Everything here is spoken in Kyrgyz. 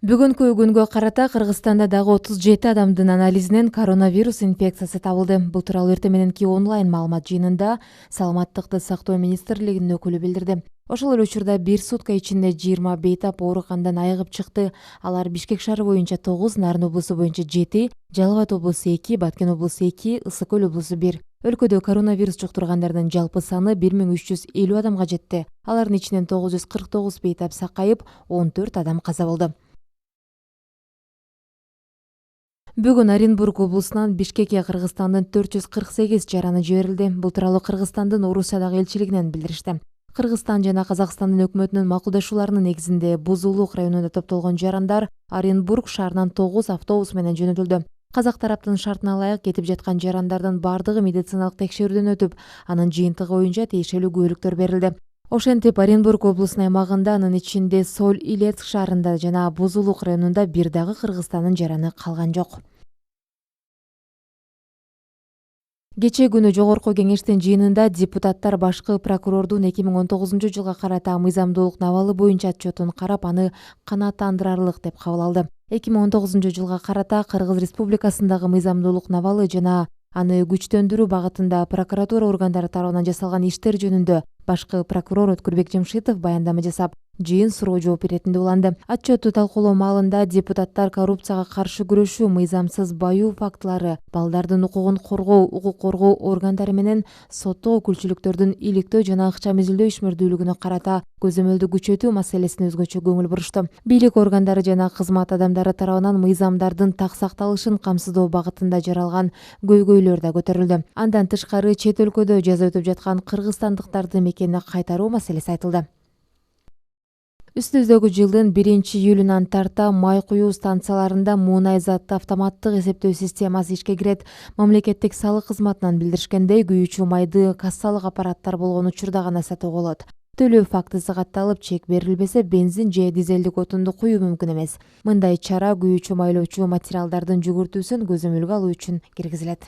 Бүгүнкү күнгө карата Кыргызстанда дагы 37 адамдын анализинен коронавирус инфекциясы табылды. Бул тууралуу эртең мененки онлайн маалымат жыйынында Саламаттыкты сактоо министрлигинин өкүлү билдирди. Ошол эле учурда бир сутка ичинде 20 бейтап ооруканадан айыгып чыкты. Алар Бишкек шаары боюнча 9, Нарын облусу боюнча 7, Жалал-Абад облусу 2, Баткен облусу 2, Ысык-Көл облусу 1. Өлкөдө коронавирус жуктургандардын жалпы саны 1350 адамга жетти. Алардын ичинен 949 бейтап сакайып, 14 адам каза болду. Бүгүн Оренбург облусунан Бишкекке Кыргызстандын 448 жараны жиберилди. Бул тууралуу Кыргызстандын Орусиядагы элчилигинен билдиришти. Кыргызстан жана Казакстандын өкмөтүнүн макулдашууларынын негизинде Бузулук районунда топтолгон жарандар Оренбург шаарынан 9 автобус менен жөнөтүлдү. Казак тараптын шартына ылайык кетип жаткан жарандардын бардыгы медициналык текшерүүдөн өтүп, анын жыйынтыгы боюнча тиешелүү күбөлүктөр берилди. Ошентип Оренбург облусунун аймагында, анын ичинде Соль-Илецк шаарында жана Бузулук районунда бир дагы Кыргызстандын жараны калган жок. Кечээ күнү жогорку кеңештин жыйынында депутаттар башкы прокурордун 2019 жылга карата мыйзамдуулук абалы боюнча отчетун карап, аны канааттандырарлык деп кабыл алды. 2019 жылга карата Кыргыз Республикасындагы мыйзамдуулук абалы жана аны күчтөндүрүү багытында прокуратура органдары тарабынан жасалган иштер жөнүндө башкы прокурор Өкүлбек Жымшитов баяндама жасап, жыйын суроо жооп беретин деп уланды. Отчетту талкуулоо маалында депутаттар коррупцияга каршы күрөшүү, мыйзамсыз баюу фактылары, балдардын укугун коргоо, укук коргоо органдары менен соттоо өкүлчүлүктөрдүн иликтөө жана акча мизилдөө ишмердүүлүгүнө карата көзөмөлдү күчөтүү маселесине өзгөчө көңүл бурушту. Бийлик органдары жана кызмат адамдары тарабынан мыйзамдардын так сакталышын камсыздоо багытында жаралган көйгөйлөр да көтөрүлдү. Андан тышкары чет өлкөдө жаза өтүп жаткан кыргызстандыктарды мекенине кайтаруу маселеси айтылды. Үстүбүздөгү жылдын 1-июлунан тарта май куюу станцияларында муунай затты автоматтык эсептөө системасы ишке кирет. Мамлекеттик салык кызматынан билдиришкендей, күйүүчү майды кассалык аппараттар болгон учурда гана сатууга болот. Төлөө фактысы катталып, чек берилбесе, бензин же дизелдик отунду куюу мүмкүн эмес. Мындай чара күйүүчү майлоочу материалдардын жүгүртүүсүн көзөмөлгө алуу үчүн киргизилет.